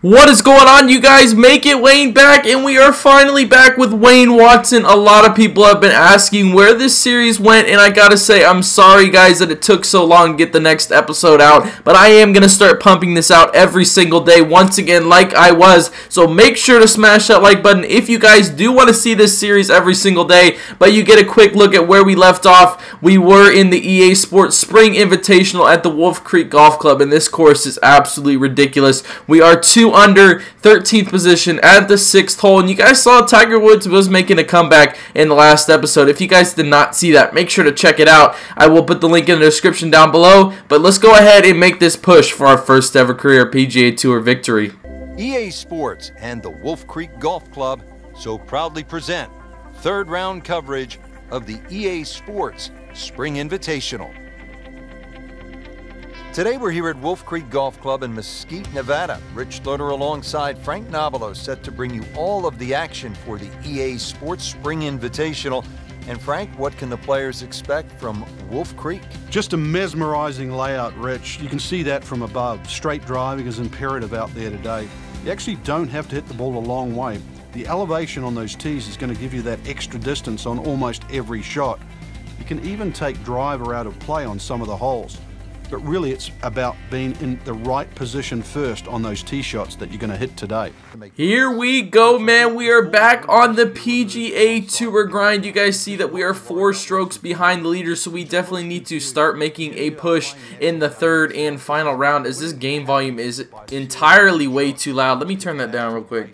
What is going on, you guys? Make it Wayne back, and we are finally back with Wayne Watson. A lot of people have been asking where this series went, and I gotta say, I'm sorry guys that it took so long to get the next episode out, but I am gonna start pumping this out every single day once again like I was. So make sure to smash that like button if you guys do want to see this series every single day. But you get a quick look at where we left off. We were in the EA Sports Spring Invitational at the Wolf Creek Golf Club, and this course is absolutely ridiculous. We are 2 under, 13th position at the 6th hole, and you guys saw Tiger Woods was making a comeback in the last episode. If you guys did not see that, make sure to check it out. I will put the link in the description down below, but let's go ahead and make this push for our first ever career PGA Tour victory. EA Sports and the Wolf Creek Golf Club so proudly present third round coverage of the EA Sports Spring Invitational. Today we're here at Wolf Creek Golf Club in Mesquite, Nevada. Rich Loader alongside Frank Nobilo set to bring you all of the action for the EA Sports Spring Invitational. And Frank, what can the players expect from Wolf Creek? Just a mesmerizing layout, Rich. You can see that from above. Straight driving is imperative out there today. You actually don't have to hit the ball a long way. The elevation on those tees is going to give you that extra distance on almost every shot. You can even take driver out of play on some of the holes. But really it's about being in the right position first on those tee shots that you're going to hit today. Here we go, man. We are back on the PGA Tour grind. You guys see that we are 4 strokes behind the leader, so we definitely need to start making a push in the third and final round, as this game volume is entirely way too loud. Let me turn that down real quick.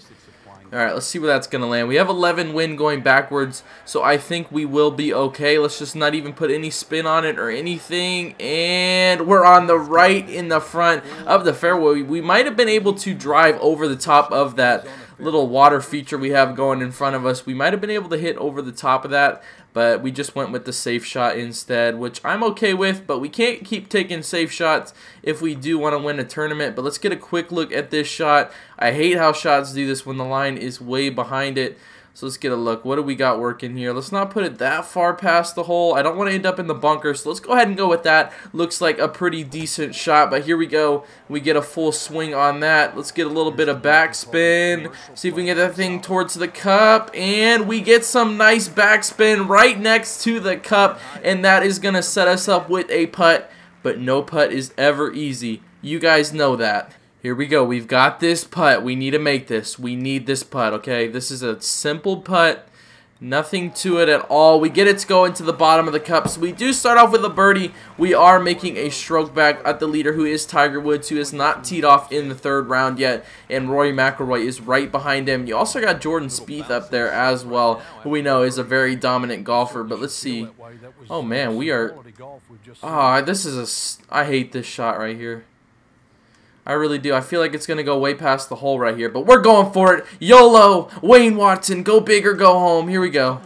Alright, let's see where that's going to land. We have 11 wind going backwards, so I think we will be okay. Let's just not even put any spin on it or anything. And we're on the right in the front of the fairway. We might have been able to drive over the top of that little water feature we have going in front of us. We might have been able to hit over the top of that, but we just went with the safe shot instead, which I'm okay with, but we can't keep taking safe shots if we do want to win a tournament. But let's get a quick look at this shot. I hate how shots do this when the line is way behind it. So let's get a look. What do we got working here? Let's not put it that far past the hole. I don't want to end up in the bunker, so let's go ahead and go with that. Looks like a pretty decent shot, but here we go. We get a full swing on that. Let's get a little bit of backspin. See if we can get that thing towards the cup, and we get some nice backspin right next to the cup, and that is going to set us up with a putt, but no putt is ever easy. You guys know that. Here we go. We've got this putt. We need to make this. We need this putt, okay? This is a simple putt. Nothing to it at all. We get it to go into the bottom of the cup. So we do start off with a birdie. We are making a stroke back at the leader, who is Tiger Woods, who is not teed off in the third round yet. And Rory McILroy is right behind him. You also got Jordan Spieth up there as well, who we know is a very dominant golfer. But let's see. Oh, man, we are... Oh, this is a... I hate this shot right here. I really do. I feel like it's going to go way past the hole right here, but we're going for it. YOLO, Wayne Watson, go big or go home. Here we go.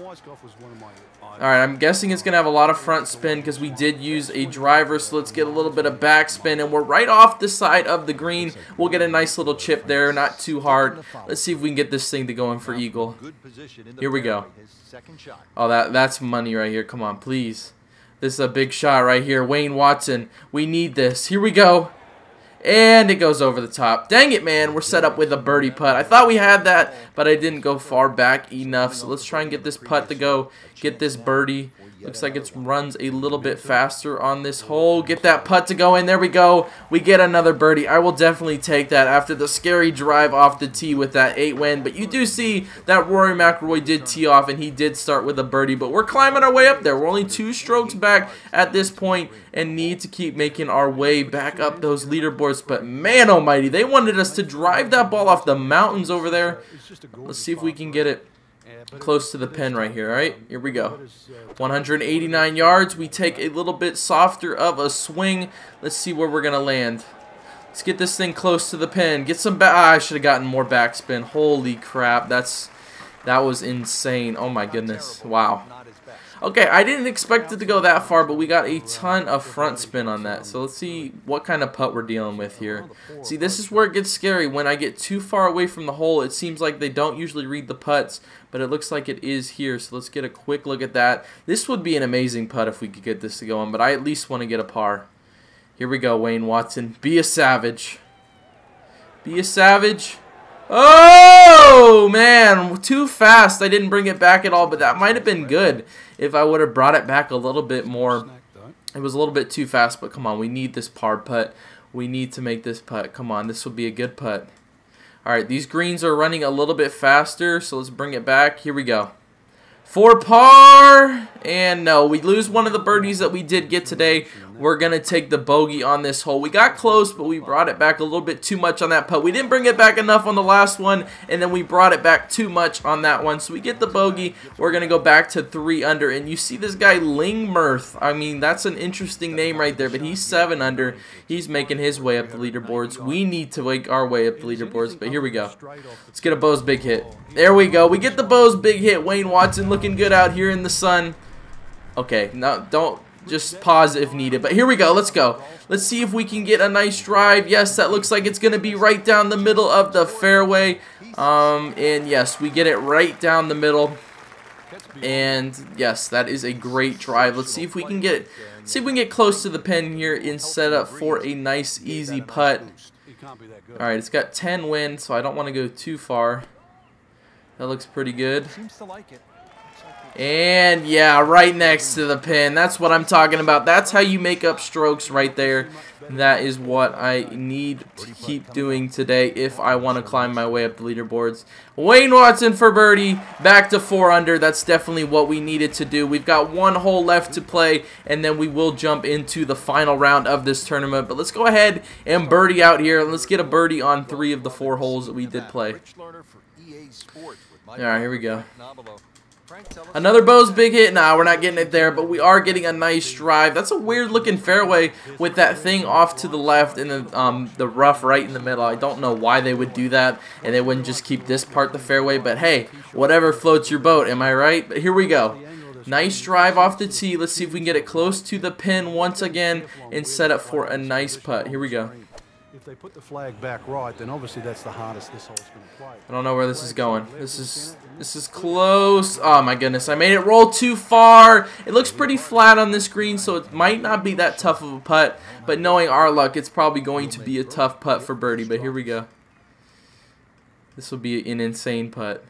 Alright, I'm guessing it's going to have a lot of front spin because we did use a driver, so let's get a little bit of back spin, and we're right off the side of the green. We'll get a nice little chip there, not too hard. Let's see if we can get this thing to go in for eagle. Here we go. Oh, that's money right here. Come on, please. This is a big shot right here. Wayne Watson, we need this. Here we go. And it goes over the top. Dang it, man. We're set up with a birdie putt. I thought we had that, but I didn't go far back enough. So let's try and get this putt to go. Get this birdie. Looks like it runs a little bit faster on this hole. Get that putt to go in. There we go. We get another birdie. I will definitely take that after the scary drive off the tee with that 8 win. But you do see that Rory McIlroy did tee off, and he did start with a birdie. But we're climbing our way up there. We're only 2 strokes back at this point and need to keep making our way back up those leaderboards. But man almighty, they wanted us to drive that ball off the mountains over there. Let's see if we can get it close to the pin right here. All right, here we go. 189 yards. We take a little bit softer of a swing. Let's see where we're gonna land. Let's get this thing close to the pin. Get some back. I should have gotten more backspin. Holy crap, that was insane. Oh my goodness. Wow. Okay, I didn't expect it to go that far, but we got a ton of front spin on that. So let's see what kind of putt we're dealing with here. See, this is where it gets scary. When I get too far away from the hole, it seems like they don't usually read the putts, but it looks like it is here. So let's get a quick look at that. This would be an amazing putt if we could get this to go on, but I at least want to get a par. Here we go, Wayne Watson. Be a savage. Be a savage. Oh, man. Too fast. I didn't bring it back at all, but that might have been good if I would have brought it back a little bit more. It was a little bit too fast, but come on. We need this par putt. We need to make this putt. Come on. This will be a good putt. All right. These greens are running a little bit faster, so let's bring it back. Here we go. For par, and no, we lose one of the birdies that we did get today. We're going to take the bogey on this hole. We got close, but we brought it back a little bit too much on that putt. We didn't bring it back enough on the last one, and then we brought it back too much on that one. So we get the bogey. We're going to go back to 3 under, and you see this guy, Lingmirth. I mean, that's an interesting name right there, but he's 7 under. He's making his way up the leaderboards. We need to make our way up the leaderboards, but here we go. Let's get a Bo's big hit. There we go. We get the Bo's big hit. Wayne Watson looking good out here in the sun. Okay, no, don't. Just pause if needed. But here we go. Let's go. Let's see if we can get a nice drive. Yes, that looks like it's going to be right down the middle of the fairway. And yes, we get it right down the middle. And yes, that is a great drive. Let's see if we can get it. Let's see if we can get close to the pin here and set up for a nice, easy putt. All right, it's got 10 wind, so I don't want to go too far. That looks pretty good. And yeah, right next to the pin. That's what I'm talking about. That's how you make up strokes right there. That is what I need to keep doing today if I want to climb my way up the leaderboards. Wayne Watson for birdie. Back to 4 under. That's definitely what we needed to do. We've got 1 hole left to play, and then we will jump into the final round of this tournament. But let's go ahead and birdie out here. Let's get a birdie on 3 of the 4 holes that we did play. All right, here we go. Another Bo's big hit. Nah, we're not getting it there, but we are getting a nice drive. That's a weird looking fairway with that thing off to the left and the rough right in the middle. I don't know why they would do that, and they wouldn't just keep this part the fairway, but hey, whatever floats your boat, am I right? But here we go. Nice drive off the tee. Let's see if we can get it close to the pin once again and set up for a nice putt. Here we go. If they put the flag back right, then obviously that's the hardest this hole's going to play. I don't know where this is going. This is close. Oh my goodness, I made it roll too far. It looks pretty flat on this green, so it might not be that tough of a putt. But knowing our luck, it's probably going to be a tough putt for birdie. But here we go. This will be an insane putt.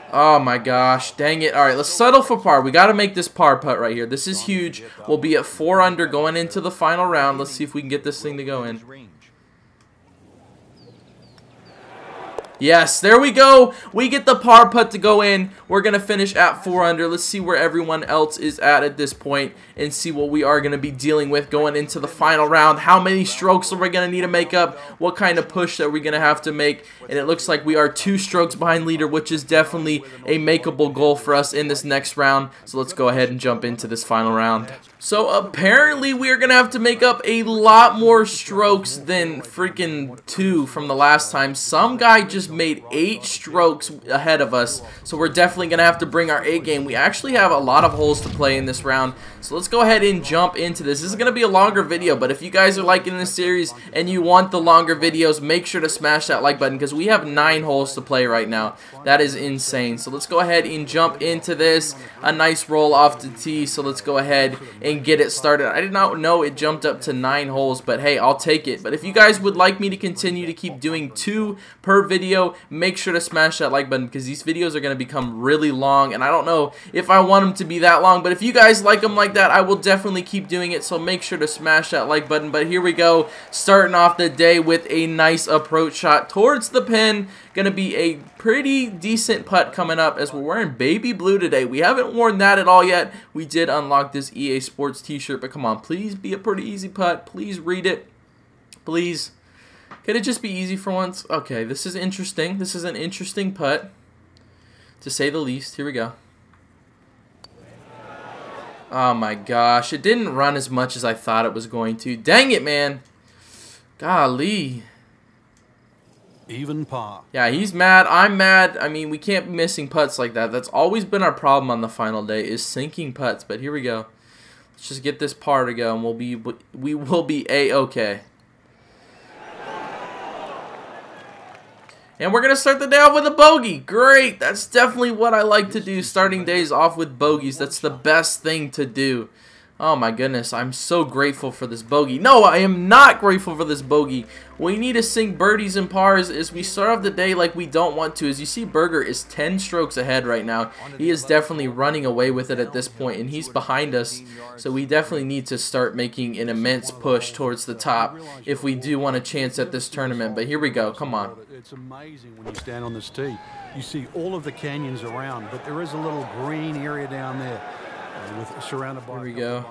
Oh my gosh, dang it. Alright, let's settle for par. We got to make this par putt right here. This is huge. We'll be at 4 under going into the final round. Let's see if we can get this thing to go in. Yes, there we go. We get the par putt to go in. We're going to finish at 4 under. Let's see where everyone else is at this point and see what we are going to be dealing with going into the final round. How many strokes are we going to need to make up? What kind of push are we going to have to make? And it looks like we are 2 strokes behind leader, which is definitely a makeable goal for us in this next round. So let's go ahead and jump into this final round. So apparently we are going to have to make up a lot more strokes than freaking 2 from the last time. Some guy just made 8 strokes ahead of us, so we're definitely going to have to bring our A game. We actually have a lot of holes to play in this round, so let's go ahead and jump into this. This is going to be a longer video, but if you guys are liking this series and you want the longer videos, make sure to smash that like button because we have 9 holes to play right now. That is insane. So let's go ahead and jump into this. A nice roll off the tee, so let's go ahead and get it started. I did not know it jumped up to 9 holes, but hey, I'll take it. But if you guys would like me to continue to keep doing 2 per video, make sure to smash that like button because these videos are going to become really long, and I don't know if I want them to be that long, but if you guys like them like that, I will definitely keep doing it, so make sure to smash that like button. But here we go, starting off the day with a nice approach shot towards the pin. Going to be a pretty decent putt coming up as we're wearing baby blue today. We haven't worn that at all yet. We did unlock this EA Sports t-shirt, but come on, please be a pretty easy putt. Please read it. Please. Could it just be easy for once? Okay, this is interesting. This is an interesting putt, to say the least. Here we go. Oh my gosh, it didn't run as much as I thought it was going to. Dang it, man. Golly. Even par. Yeah, he's mad. I'm mad. I mean, we can't be missing putts like that. That's always been our problem on the final day, is sinking putts. But here we go. Let's just get this par to go, and we will be A-okay. And we're going to start the day off with a bogey. Great. That's definitely what I like to do, starting days off with bogeys. That's the best thing to do. Oh my goodness, I'm so grateful for this bogey. No, I am not grateful for this bogey. We need to sink birdies and pars as we start off the day like we don't want to. As you see, Berger is 10 strokes ahead right now. He is definitely running away with it at this point, and he's behind us. So we definitely need to start making an immense push towards the top if we do want a chance at this tournament. But here we go. Come on. It's amazing when you stand on this tee. You see all of the canyons around, but there is a little green area down there. Surrounded by Here we go.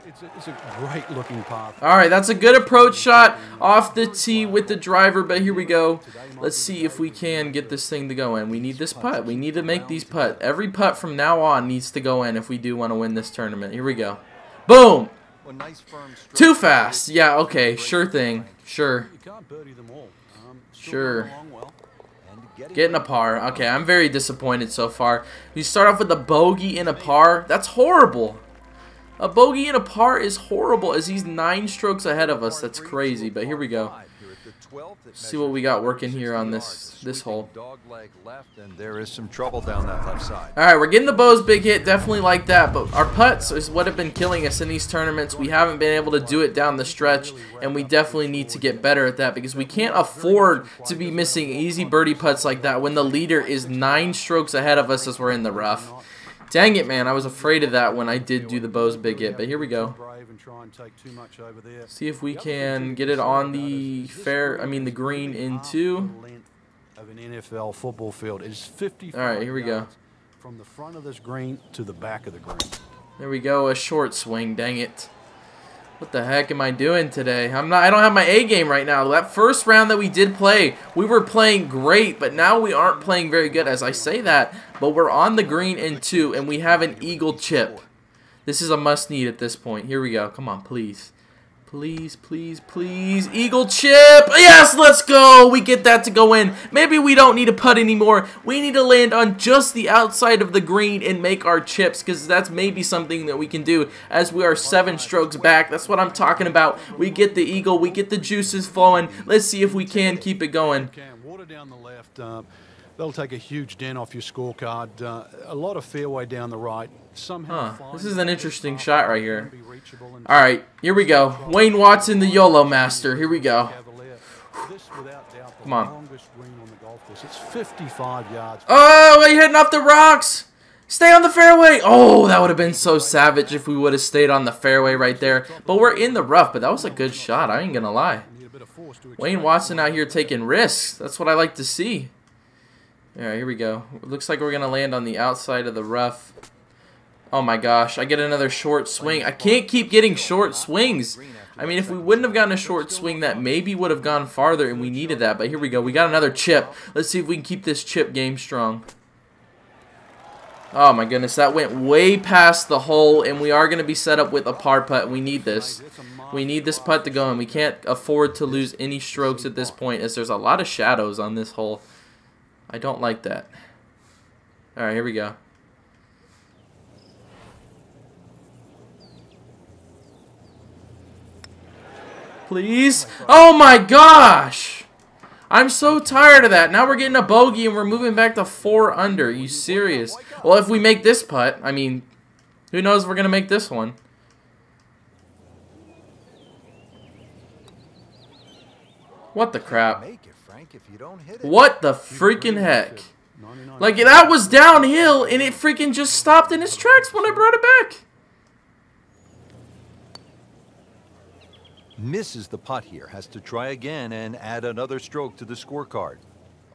It's a great looking path. All right, that's a good approach shot off the tee with the driver, but here we go. Let's see if we can get this thing to go in. We need this putt. We need to make these putt. Every putt from now on needs to go in if we do want to win this tournament. Here we go. Boom. Too fast. Yeah, okay. Sure thing. Sure. Sure. Getting a par. Okay, I'm very disappointed so far. We start off with a bogey and a par. That's horrible. A bogey and a par is horrible as he's 9 strokes ahead of us. That's crazy, but here we go. See what we got working here on this hole. There is some trouble down that left side. All right, we're getting the Bo's big hit, definitely like that, but our putts is what have been killing us in these tournaments. We haven't been able to do it down the stretch, and we definitely need to get better at that because we can't afford to be missing easy birdie putts like that when the leader is 9 strokes ahead of us as we're in the rough. Dang it, man. I was afraid of that when I did do the Bo's big hit, but here we go. See if we can get it on the the green in 2. Of an NFL football field. It is 55 All right, here we go. From the front of this green to the back of the green. There we go, a short swing, dang it. What the heck am I doing today? I don't have my A game right now. That first round that we did play, we were playing great, but now we aren't playing very good as I say that. But we're on the green in 2, and we have an eagle chip. This is a must-need at this point. Here we go. Come on, please. Please, please, please. Eagle chip. Yes, let's go. We get that to go in. Maybe we don't need to putt anymore. We need to land on just the outside of the green and make our chips because that's maybe something that we can do as we are 7 strokes back. That's what I'm talking about. We get the eagle. We get the juices flowing. Let's see if we can keep it going. Water down the left. They'll take a huge dent off your scorecard. A lot of fairway down the right. This is an interesting shot right here. All right, here we go. Wayne Watson, the YOLO master. Here we go. Come on. It's 55 yards. Oh, we're hitting off the rocks. Stay on the fairway. Oh, that would have been so savage if we would have stayed on the fairway right there. But we're in the rough, but that was a good shot. I ain't going to lie. Wayne Watson out here taking risks. That's what I like to see. All right, here we go. It looks like we're going to land on the outside of the rough. Oh my gosh, I get another short swing. I can't keep getting short swings. I mean, if we wouldn't have gotten a short swing, that maybe would have gone farther, and we needed that. But here we go. We got another chip. Let's see if we can keep this chip game strong. Oh my goodness, that went way past the hole, and we are going to be set up with a par putt. We need this. We need this putt to go, and we can't afford to lose any strokes at this point as there's a lot of shadows on this hole. I don't like that. All right, here we go. Please. Oh my gosh. I'm so tired of that. Now we're getting a bogey and we're moving back to 4 under. Are you serious? Well, if we make this putt, I mean, who knows if we're going to make this one. What the crap? What the freaking heck? Like, that was downhill and it freaking just stopped in its tracks when I brought it back. Misses the putt here, has to try again and add another stroke to the scorecard.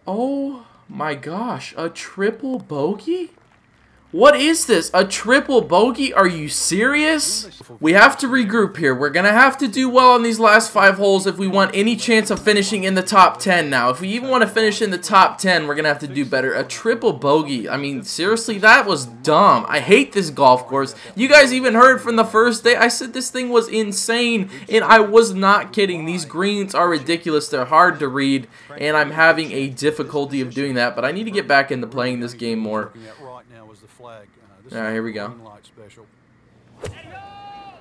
Oh my gosh, a triple bogey? What is this? A triple bogey? Are you serious? We have to regroup here. We're going to have to do well on these last 5 holes if we want any chance of finishing in the top 10 now. If we even want to finish in the top 10, we're going to have to do better. A triple bogey. I mean, seriously, that was dumb. I hate this golf course. You guys even heard from the first day. I said this thing was insane, and I was not kidding. These greens are ridiculous. They're hard to read, and I'm having a difficulty of doing that, but I need to get back into playing this game more. All right, here we go.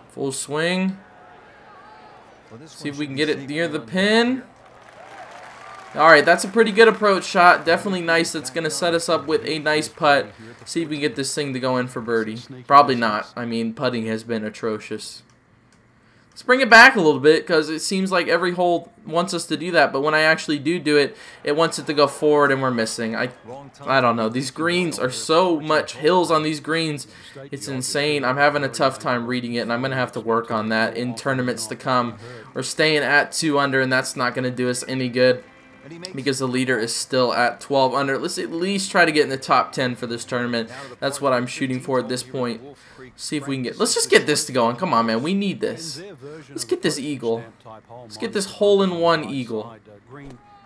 Full swing. See if we can get it near the pin. Alright, that's a pretty good approach shot. Definitely nice. That's going to set us up with a nice putt. See if we can get this thing to go in for birdie. Probably not. I mean, putting has been atrocious. Let's bring it back a little bit because it seems like every hole wants us to do that. But when I actually do it, it wants it to go forward and we're missing. I don't know. These greens are so much hills on these greens. It's insane. I'm having a tough time reading it, and I'm going to have to work on that in tournaments to come. We're staying at 2 under, and that's not going to do us any good, because the leader is still at 12 under. Let's at least try to get in the top 10 for this tournament. That's what I'm shooting for at this point. See if we can get... Let's just get this to going. Come on, man. We need this. Let's get this eagle. Let's get this hole-in-one eagle.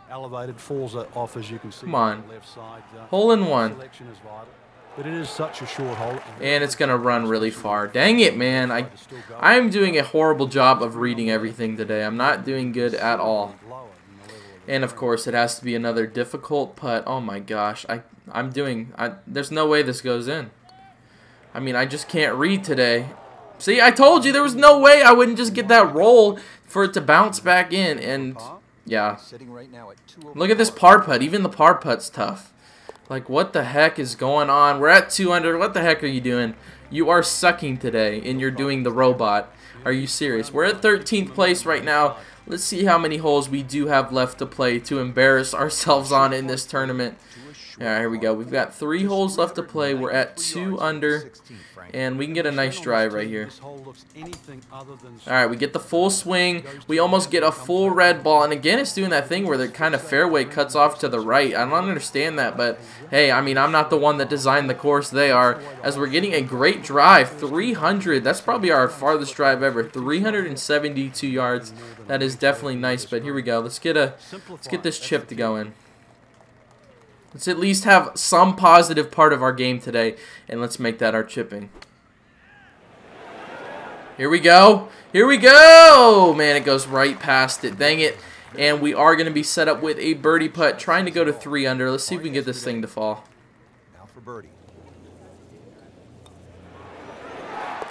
Come on. Hole-in-one. But it is such a short hole. And it's going to run really far. Dang it, man. I am doing a horrible job of reading everything today. I'm not doing good at all. And of course, it has to be another difficult putt. Oh my gosh, there's no way this goes in. I mean, I just can't read today. See, I told you there was no way I wouldn't just get that roll for it to bounce back in. And yeah, look at this par putt. Even the par putt's tough. Like, what the heck is going on? We're at 2 under. What the heck are you doing? You are sucking today, and you're doing the robot. Are you serious? We're at 13th place right now. Let's see how many holes we do have left to play to embarrass ourselves on in this tournament. Alright, here we go. We've got 3 holes left to play. We're at 2 under. And we can get a nice drive right here. Alright, we get the full swing. We almost get a full red ball. And again, it's doing that thing where the kind of fairway cuts off to the right. I don't understand that, but hey, I mean, I'm not the one that designed the course. They are. As we're getting a great drive, 300. That's probably our farthest drive ever. 372 yards. That is definitely nice, but here we go. Let's get this chip to go in. Let's at least have some positive part of our game today, and let's make that our chipping. Here we go. Here we go. Man, it goes right past it. Dang it. And we are going to be set up with a birdie putt, trying to go to 3 under. Let's see if we can get this thing to fall. Now for birdie.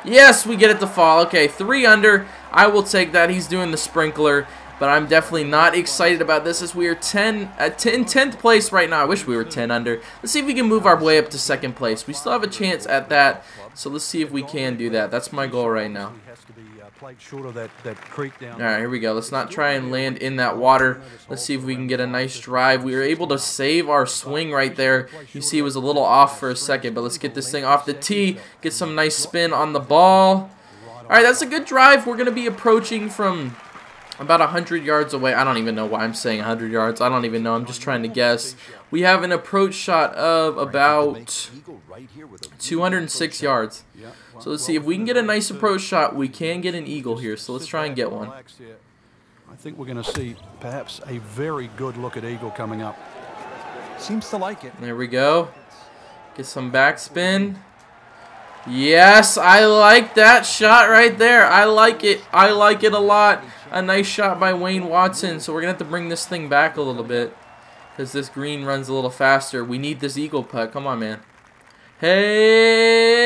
Yes, we get it to fall. Okay, 3 under. I will take that. He's doing the sprinkler. But I'm definitely not excited about this, as we are 10th place right now. I wish we were 10 under. Let's see if we can move our way up to 2nd place. We still have a chance at that, so let's see if we can do that. That's my goal right now. Alright, here we go. Let's not try and land in that water. Let's see if we can get a nice drive. We were able to save our swing right there. You see it was a little off for a second, but let's get this thing off the tee. Get some nice spin on the ball. Alright, that's a good drive. We're going to be approaching from about 100 yards away. I don't even know why I'm saying 100 yards. I don't even know. I'm just trying to guess. We have an approach shot of about 206 yards. So let's see if we can get a nice approach shot. We can get an eagle here. So let's try and get one. I think we're going to see perhaps a very good look at eagle coming up. Seems to like it. There we go. Get some backspin. Yes, I like that shot right there. I like it. I like it a lot. A nice shot by Wayne Watson. So we're going to have to bring this thing back a little bit, because this green runs a little faster. We need this eagle putt. Come on, man. Hey,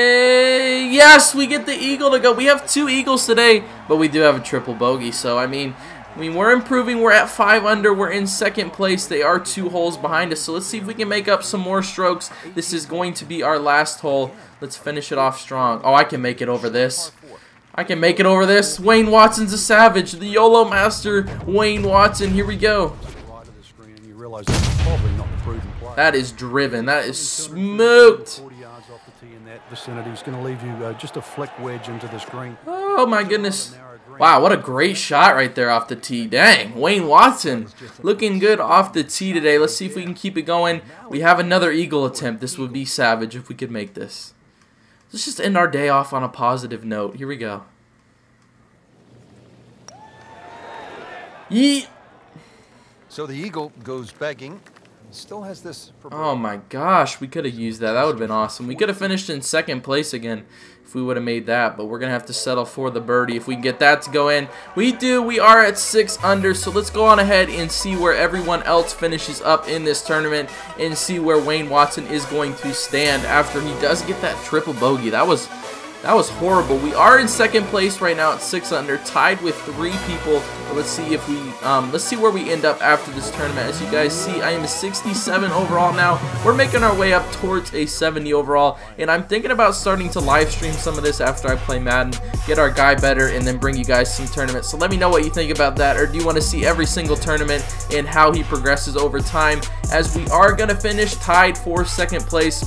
yes, we get the eagle to go. We have 2 eagles today, but we do have a triple bogey. So, I mean, we're improving. We're at 5 under. We're in 2nd place. They are 2 holes behind us. So let's see if we can make up some more strokes. This is going to be our last hole. Let's finish it off strong. Oh, I can make it over this. I can make it over this. Wayne Watson's a savage. The YOLO master, Wayne Watson. Here we go. That is driven. That is smoked. Vicinity is going to leave you just a flick wedge into the screen. Oh my goodness. Wow, what a great shot right there off the tee. Dang, Wayne Watson looking good off the tee today. Let's see if we can keep it going. We have another eagle attempt. This would be savage if we could make this. Let's just end our day off on a positive note. Here we go. Yeet. So the eagle goes begging. Still has this for birdie. Oh my gosh, we could have used that. That would have been awesome. We could have finished in 2nd place again if we would have made that, but we're going to have to settle for the birdie if we can get that to go in. We do. We are at 6 under, so let's go on ahead and see where everyone else finishes up in this tournament and see where Wayne Watson is going to stand after he does get that triple bogey. That was That was horrible. We are in second place right now at 6 under, tied with 3 people. But let's see if we, let's see where we end up after this tournament. As you guys see, I am a 67 overall now. We're making our way up towards a 70 overall, and I'm thinking about starting to live stream some of this after I play Madden, get our guy better, and then bring you guys some tournaments. So let me know what you think about that, or do you want to see every single tournament and how he progresses over time, as we are going to finish tied for second place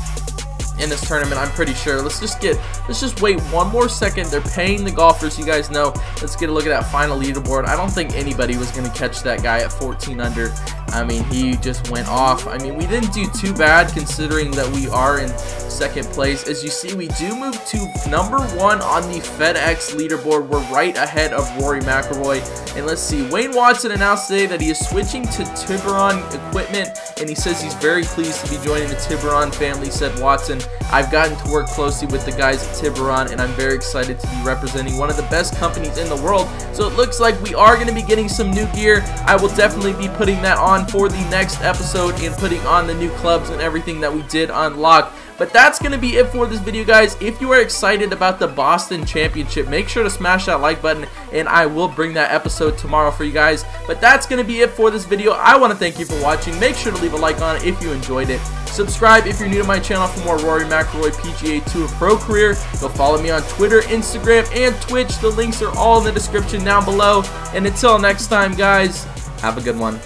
in this tournament, I'm pretty sure. Let's just wait one more second. They're paying the golfers, you guys know. Let's get a look at that final leaderboard. I don't think anybody was going to catch that guy at 14 under. I mean, he just went off. I mean, we didn't do too bad considering that we are in second place. As you see, we do move to number 1 on the FedEx leaderboard. We're right ahead of Rory McIlroy. And let's see, Wayne Watson announced today that he is switching to Tiburon equipment, and he says he's very pleased to be joining the Tiburon family. Said Watson, I've gotten to work closely with the guys at Tiburon, and I'm very excited to be representing one of the best companies in the world. So it looks like we are going to be getting some new gear. I will definitely be putting that on for the next episode and putting on the new clubs and everything that we did unlock. But that's going to be it for this video, guys. If you are excited about the Boston Championship, make sure to smash that like button, and I will bring that episode tomorrow for you guys. But that's going to be it for this video. I want to thank you for watching. Make sure to leave a like on it if you enjoyed it. Subscribe if you're new to my channel for more Rory McIlroy PGA Tour Pro career. Go follow me on Twitter, Instagram, and Twitch. The links are all in the description down below. And until next time, guys, have a good one.